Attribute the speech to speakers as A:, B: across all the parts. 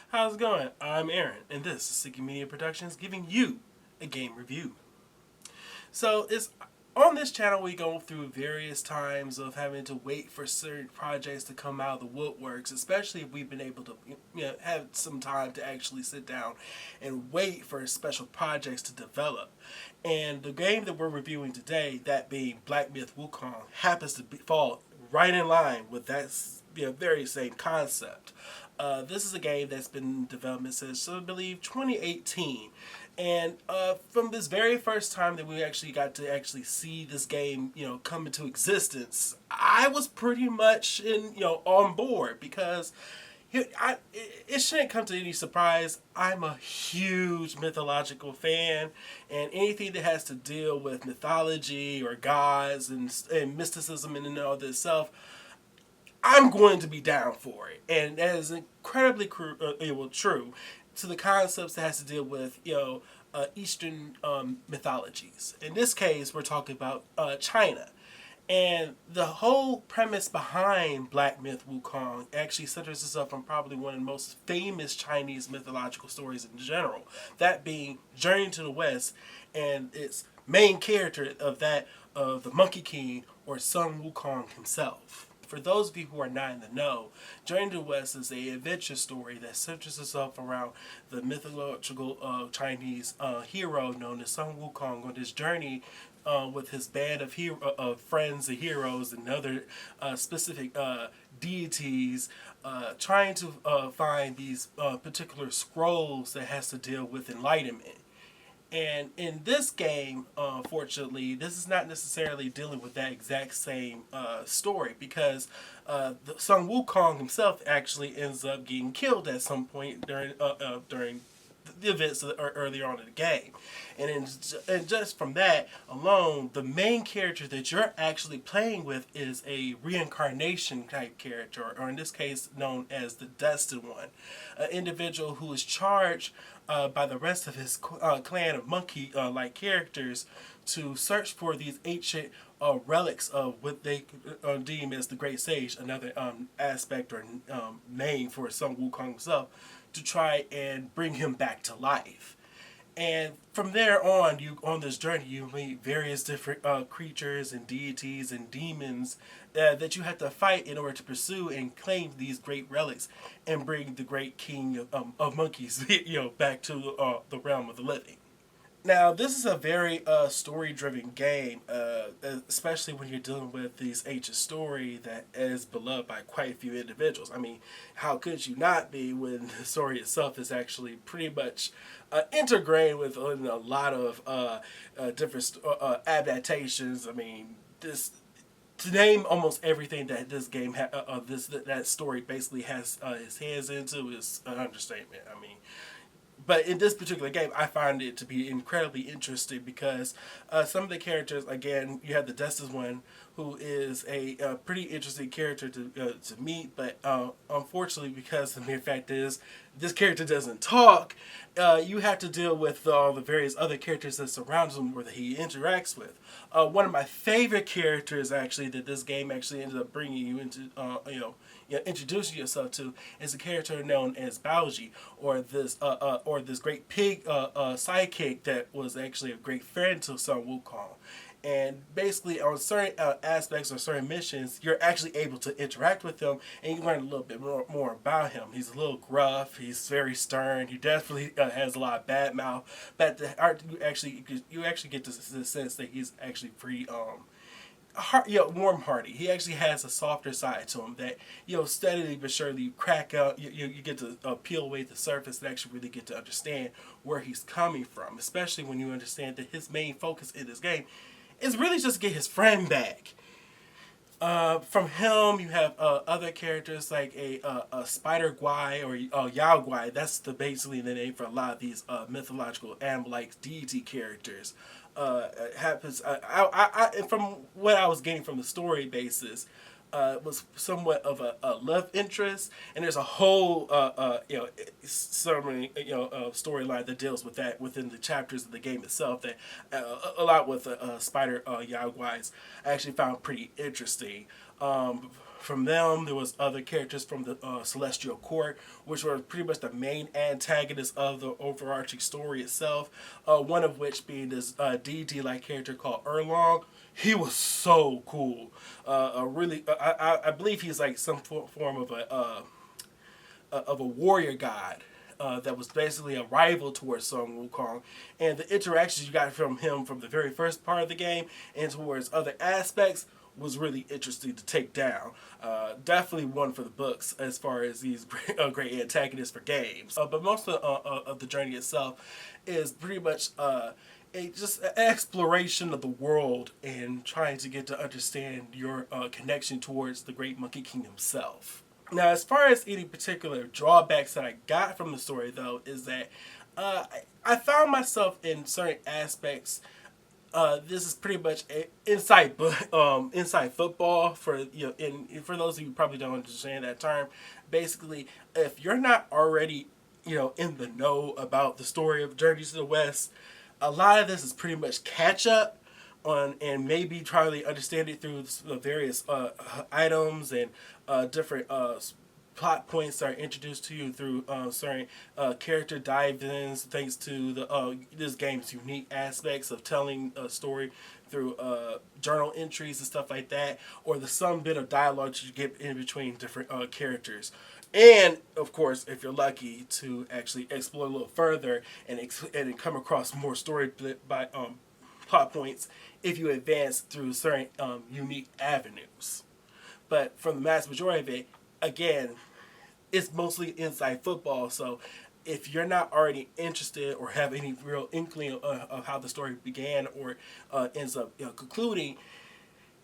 A: How's it going? I'm Aaron, and this is Sticky Media Productions giving you a game review. So, it's on this channel we go through various times of having to wait for certain projects to come out of the woodworks, especially if we've been able to have some time to actually sit down and wait for special projects to develop. And the game that we're reviewing today, that being Black Myth Wukong, happens to fall right in line with that very same concept. This is a game that's been in development since, I believe, 2018. And from this very first time that we actually got to actually see this game, come into existence, I was pretty much on board because it shouldn't come to any surprise. I'm a huge mythological fan, and anything that has to deal with mythology or gods and mysticism and all this stuff, I'm going to be down for it. And that is incredibly true to the concepts that has to deal with, Eastern mythologies. In this case, we're talking about China. And the whole premise behind Black Myth Wukong actually centers itself on probably one of the most famous Chinese mythological stories in general. That being Journey to the West, and its main character of the Monkey King, or Sun Wukong himself. For those of you who are not in the know, Journey to the West is an adventure story that centers itself around the mythological Chinese hero known as Sun Wukong on this journey with his band of friends and heroes and other specific deities, trying to find these particular scrolls that has to deal with enlightenment. And in this game, unfortunately, this is not necessarily dealing with that exact same story, because the Sun Wukong himself actually ends up getting killed at some point during the events earlier on in the game. And just from that alone, the main character that you're actually playing with is a reincarnation type character, or in this case known as the Destined One, an individual who is charged by the rest of his clan of monkey-like characters to search for these ancient relics of what they deem as the Great Sage, another aspect or name for Sun Wukong himself, to try and bring him back to life. And from there on this journey, you meet various different creatures and deities and demons that you have to fight in order to pursue and claim these great relics and bring the great king of monkeys, back to the realm of the living. Now, this is a very story-driven game, especially when you're dealing with these ancient story that is beloved by quite a few individuals. I mean, how could you not be when the story itself is actually pretty much integrated with a lot of different adaptations. I mean, this to name almost everything that this game that story basically has his hands into is an understatement. I mean, but in this particular game, I find it to be incredibly interesting because some of the characters, again, you have the Destined One, who is a pretty interesting character to meet, but unfortunately, because the mere fact is, this character doesn't talk, you have to deal with all the various other characters that surround him or that he interacts with. One of my favorite characters, actually, that this game actually ended up bringing you into, introducing yourself to, is a character known as Baoji, or this great pig sidekick that was actually a great friend to Sun Wukong. And basically, on certain aspects or certain missions, you're actually able to interact with him, and you learn a little bit more about him. He's a little gruff. He's very stern. He definitely has a lot of bad mouth. But you actually get the sense that he's actually pretty warm-hearted. He actually has a softer side to him that steadily but surely you crack out. You get to peel away the surface and actually really get to understand where he's coming from. Especially when you understand that his main focus in this game is really just to get his friend back. From him, you have other characters like a Spider Guai or Yao Guai. That's basically the name for a lot of these mythological animal-like deity characters. Happens. From what I was getting from the story basis, was somewhat of a love interest, and there's a whole summary storyline that deals with that within the chapters of the game itself. That a lot with Spider Yao-Guai's I actually found pretty interesting. From them, there was other characters from the Celestial Court, which were pretty much the main antagonists of the overarching story itself. One of which being this DD-like character called Erlong. He was so cool. I believe he's like some form of a warrior god. That was basically a rival towards Song Wukong, and the interactions you got from him from the very first part of the game and towards other aspects was really interesting to take down. Definitely one for the books as far as these great antagonists for games. But most of the journey itself is pretty much just an exploration of the world and trying to get to understand your connection towards the Great Monkey King himself. Now, as far as any particular drawbacks that I got from the story, though, is that I found myself in certain aspects. This is pretty much inside football for for those of you who probably don't understand that term. Basically, if you're not already in the know about the story of Journeys to the West, a lot of this is pretty much catch up on, and maybe try to understand it through the various items and different plot points that are introduced to you through certain character dive-ins, thanks to the this game's unique aspects of telling a story through journal entries and stuff like that, or the some bit of dialogue you get in between different characters. And of course, if you're lucky to actually explore a little further and come across more story by plot points if you advance through certain unique avenues. But for the vast majority of it, again, it's mostly inside football. So if you're not already interested or have any real inkling of how the story began or ends up concluding,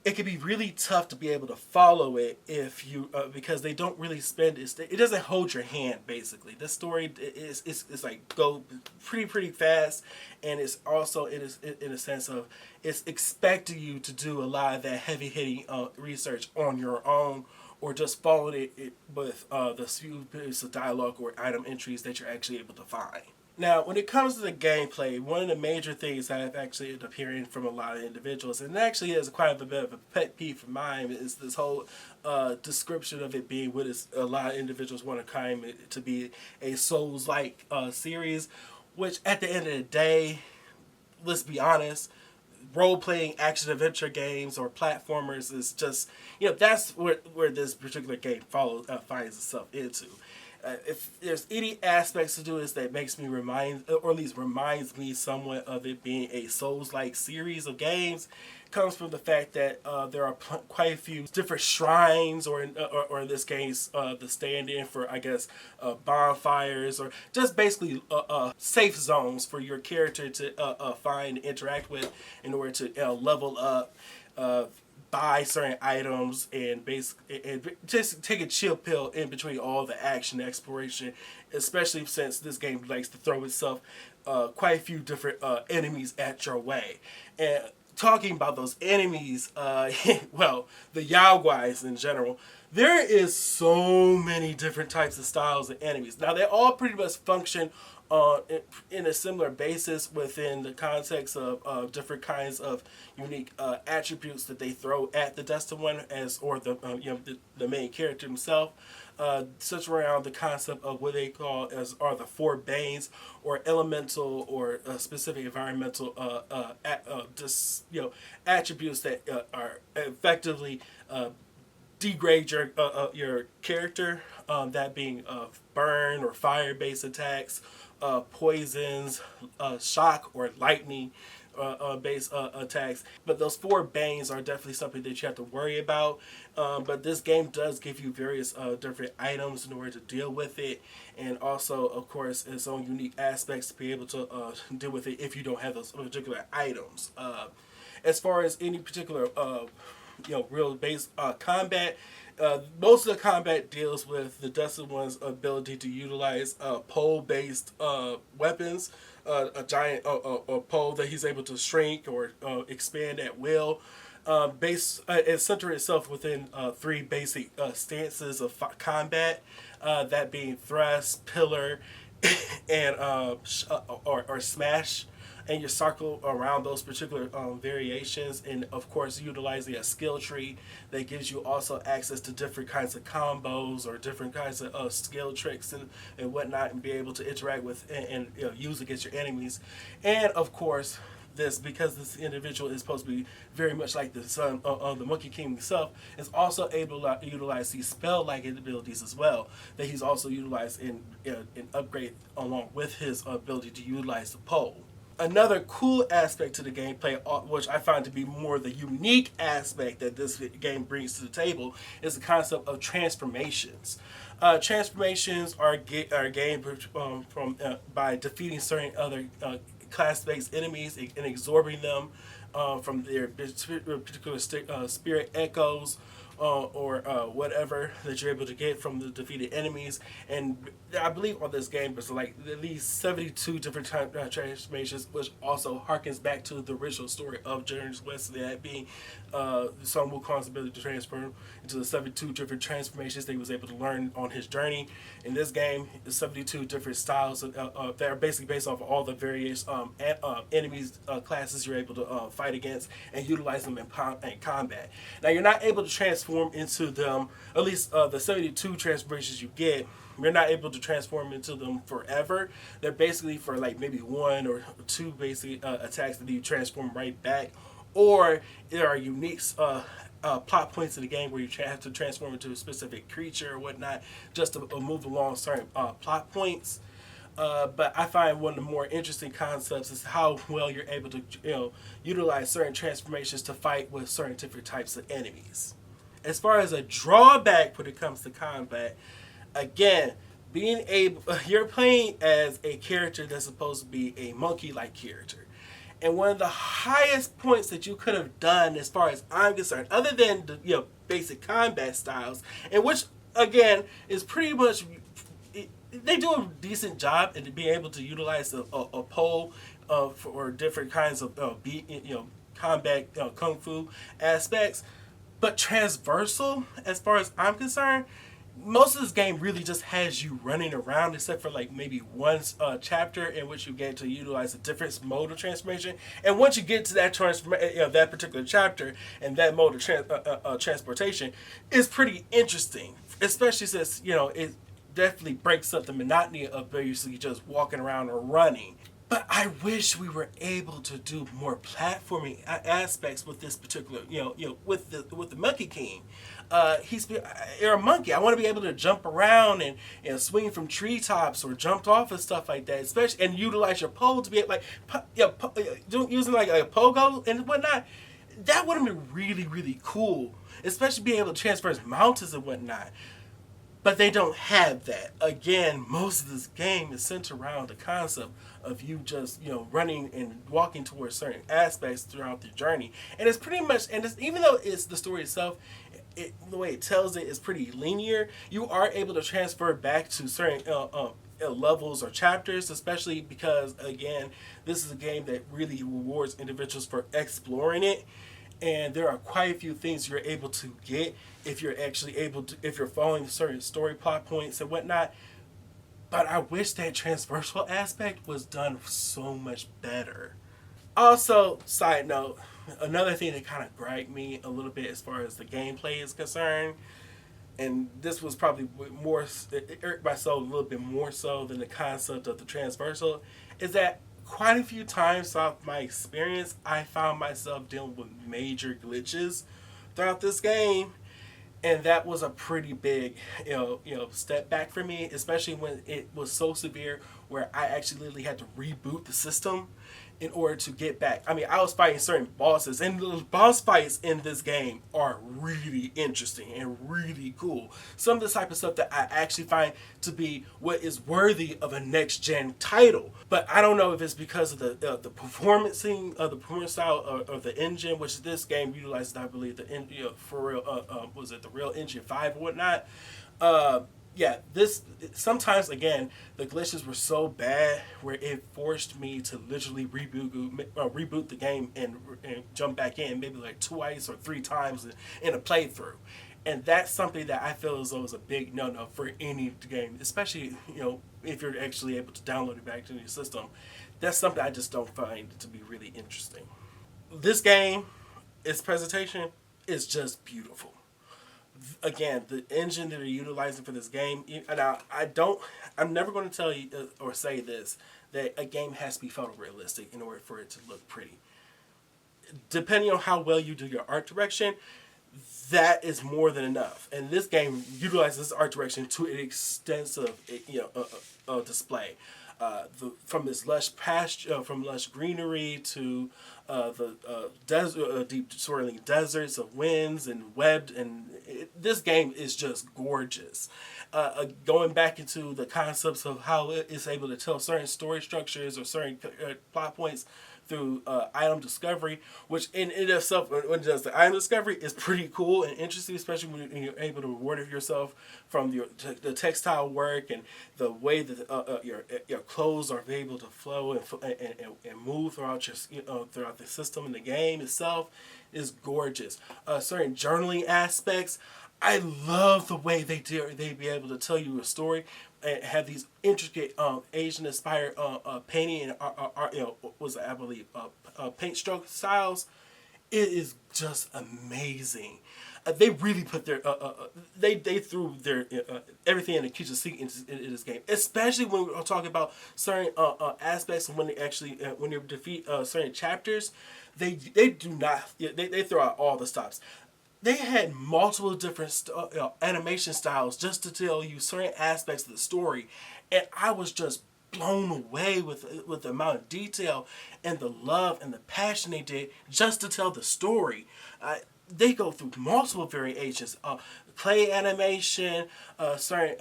A: it can be really tough to be able to follow it if you because they don't really it doesn't hold your hand. Basically, this story is like go pretty fast, and it's also in a sense of it's expecting you to do a lot of that heavy hitting research on your own, or just following it with the few bits of dialogue or item entries that you're actually able to find. Now, when it comes to the gameplay, one of the major things that I've actually ended up hearing from a lot of individuals, and it actually is quite a bit of a pet peeve of mine, is this whole description of it being what is a lot of individuals want to claim it to be a Souls-like series, which at the end of the day, let's be honest, role-playing action-adventure games or platformers is just, that's where this particular game finds itself into. If there's any aspects to do this that makes me or at least reminds me somewhat of it being a Souls-like series of games, comes from the fact that there are quite a few different shrines, or in this case, the stand-in for, I guess, bonfires, or just basically safe zones for your character to find and interact with in order to level up, buy certain items, and just take a chill pill in between all the action exploration, especially since this game likes to throw itself quite a few different enemies at your way. And talking about those enemies, well, the Yao Guais in general, there is so many different types of styles of enemies. Now, they all pretty much function in a similar basis within the context of different kinds of unique attributes that they throw at the Destined One, or the main character himself, such around the concept of what they call are the four banes, or elemental or specific environmental attributes that are effectively degrade your character, that being burn or fire based attacks, poisons, shock or lightning based attacks. But those four banes are definitely something that you have to worry about. But this game does give you various different items in order to deal with it, and also, of course, its own unique aspects to be able to deal with it if you don't have those particular items. As far as any particular real base combat, most of the combat deals with the Destined One's ability to utilize pole-based weapons, a giant pole that he's able to shrink or expand at will. It centers itself within three basic stances of combat, that being thrust, pillar, and or smash, and you circle around those particular variations, and of course utilizing a skill tree that gives you also access to different kinds of combos or different kinds of skill tricks and whatnot, and be able to interact with and use against your enemies. And of course, this, because this individual is supposed to be very much like the son of the Monkey King himself, is also able to utilize these spell-like abilities as well, that he's also utilized in upgrade along with his ability to utilize the pole. Another cool aspect to the gameplay, which I find to be more the unique aspect that this game brings to the table, is the concept of transformations. Transformations are gained by defeating certain other class-based enemies and absorbing them from their particular spirit echoes or whatever that you're able to get from the defeated enemies. And I believe on this game there's like at least 72 different transformations, which also harkens back to the original story of Journey's West, that being Sun Wukong's ability to transform into the 72 different transformations that he was able to learn on his journey. In this game, the 72 different styles that are basically based off of all the various enemies classes you're able to fight against and utilize them in combat. Now, you're not able to transform into them, at least the 72 transformations you get, you're not able to transform into them forever. They're basically for like maybe one or two basic attacks that you transform right back. Or there are unique plot points in the game where you have to transform into a specific creature or whatnot just to move along certain plot points. But I find one of the more interesting concepts is how well you're able to utilize certain transformations to fight with certain different types of enemies. As far as a drawback when it comes to combat, again, being able you're playing as a character that's supposed to be a monkey-like character. And one of the highest points that you could have done, as far as I'm concerned, other than the basic combat styles, and which again is pretty much, they do a decent job in being able to utilize a pole for different kinds of combat kung fu aspects. But transversal, as far as I'm concerned, most of this game really just has you running around, except for like maybe one chapter in which you get to utilize a different mode of transformation. And once you get to that that particular chapter and that mode of transportation, is pretty interesting, especially since it definitely breaks up the monotony of basically just walking around or running. But I wish we were able to do more platforming aspects with this particular, with the Monkey King. You're a monkey. I want to be able to jump around and swing from treetops or jump off and stuff like that, especially and utilize your pole to be like, using like a pogo and whatnot. That would have been really, really cool, especially being able to transverse mountains and whatnot. But they don't have that. Again, most of this game is centered around the concept of you just, running and walking towards certain aspects throughout the journey. And it's pretty much, even though it's the story itself, the way it tells it is pretty linear, you are able to transfer back to certain levels or chapters, especially because, again, this is a game that really rewards individuals for exploring it. And there are quite a few things you're able to get if you're actually if you're following certain story plot points and whatnot. But I wish that transversal aspect was done so much better. Also, side note, another thing that kind of griped me a little bit as far as the gameplay is concerned, and this was probably more, it irked my soul a little bit more so than the concept of the transversal, is that quite a few times throughout my experience, I found myself dealing with major glitches throughout this game. And that was a pretty big, step back for me, especially when it was so severe where I actually literally had to reboot the system in order to get back. I mean, I was fighting certain bosses, and the boss fights in this game are really interesting and really cool. Some of the type of stuff that I actually find to be what is worthy of a next-gen title. But I don't know if it's because of the performance style of the engine, which this game utilizes, I believe, for real, was it the Real Engine 5 or whatnot? yeah, this sometimes again the glitches were so bad where it forced me to literally reboot the game and jump back in maybe like twice or three times in a playthrough, and that's something that I feel as though is a big no for any game, especially if you're actually able to download it back to your system. That's something I just don't find to be really interesting. This game, its presentation is just beautiful. Again, the engine that they're utilizing for this game, and I'm never going to tell you or say this, that a game has to be photorealistic in order for it to look pretty. Depending on how well you do your art direction, that is more than enough. And this game utilizes art direction to an extensive, display. From this lush pasture, from lush greenery to the desert, deep swirling deserts of winds and webbed, and this game is just gorgeous. Going back into the concepts of how it is able to tell certain story structures or certain plot points through item discovery, which in itself, when it does the item discovery, is pretty cool and interesting, especially when you're able to reward yourself from the textile work and the way that your clothes are able to flow and move throughout throughout the system, and the game itself is gorgeous. Certain journaling aspects. I love the way they be able to tell you a story and have these intricate Asian inspired painting and art, was I believe paint stroke styles. It is just amazing. They really put their they threw their everything in the kitchen sink in this game, especially when we're talking about certain aspects, and when they actually when you defeat certain chapters, they do not they throw out all the stops. They had multiple different animation styles just to tell you certain aspects of the story, and I was just blown away with the amount of detail and the love and the passion they did just to tell the story. They go through multiple variations, clay animation, certain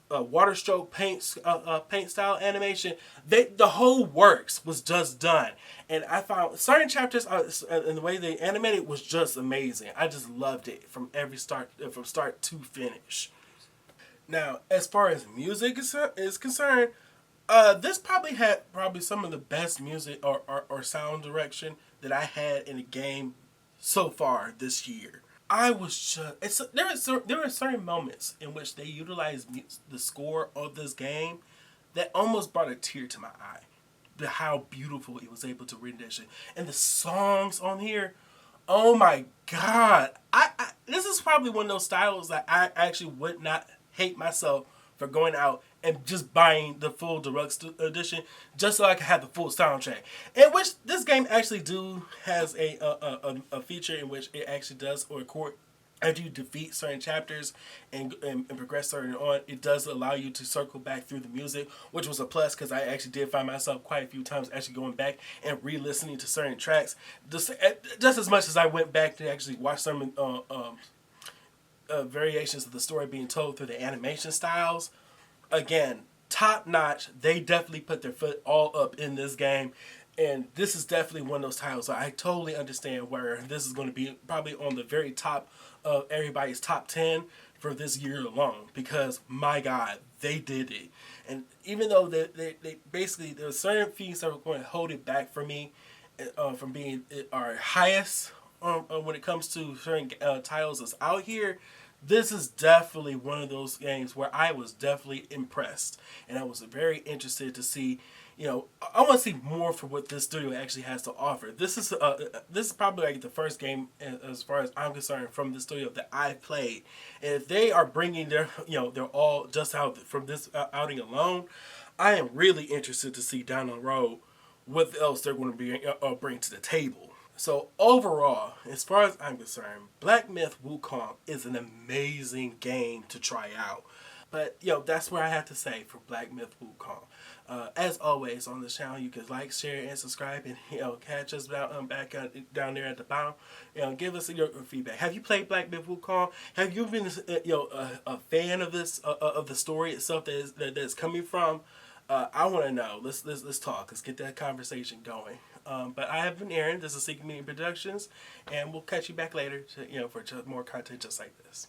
A: water stroke paint style animation. The whole works was just done, and I found certain chapters and the way they animated was just amazing. I just loved it from from start to finish. Now, as far as music is concerned, this probably had some of the best music or sound direction that I had in a game so far this year. I was there were certain moments in which they utilized the score of this game that almost brought a tear to my eye. How beautiful it was able to rendition, and the songs on here. Oh my god! I this is probably one of those styles that I actually would not hate myself for going out and just buying the full deluxe edition just so I could have the full soundtrack. In which this game actually has a feature in which it actually does record after you defeat certain chapters and progress certain on. It does allow you to circle back through the music, which was a plus because I actually did find myself quite a few times actually going back and re-listening to certain tracks just as much as I went back to actually watch some variations of the story being told through the animation styles. Again, top notch. They definitely put their foot all up in this game. And this is definitely one of those titles. I totally understand where this is going to be probably on the very top of everybody's top 10 for this year alone. Because, my God, they did it. And even though they basically, there are certain things that were going to hold it back for me from being our highest when it comes to certain titles that's out here, this is definitely one of those games where I was definitely impressed, and I was very interested to see. I want to see more for what this studio actually has to offer. This is probably like the first game, as far as I'm concerned, from the studio that I've played. And if they are bringing they're all just out from this outing alone, I am really interested to see down the road what else they're going to be bring to the table. So overall, as far as I'm concerned, Black Myth Wukong is an amazing game to try out. But that's what I have to say for Black Myth Wukong. As always on this channel, you can like, share, and subscribe, and catch us back down there at the bottom. Give us your feedback. Have you played Black Myth Wukong? Have you been a fan of this of the story itself that's coming from? I want to know. Let's talk. Let's get that conversation going. But I have been Aaron. This is Seeking Media Productions, and we'll catch you back later for more content just like this.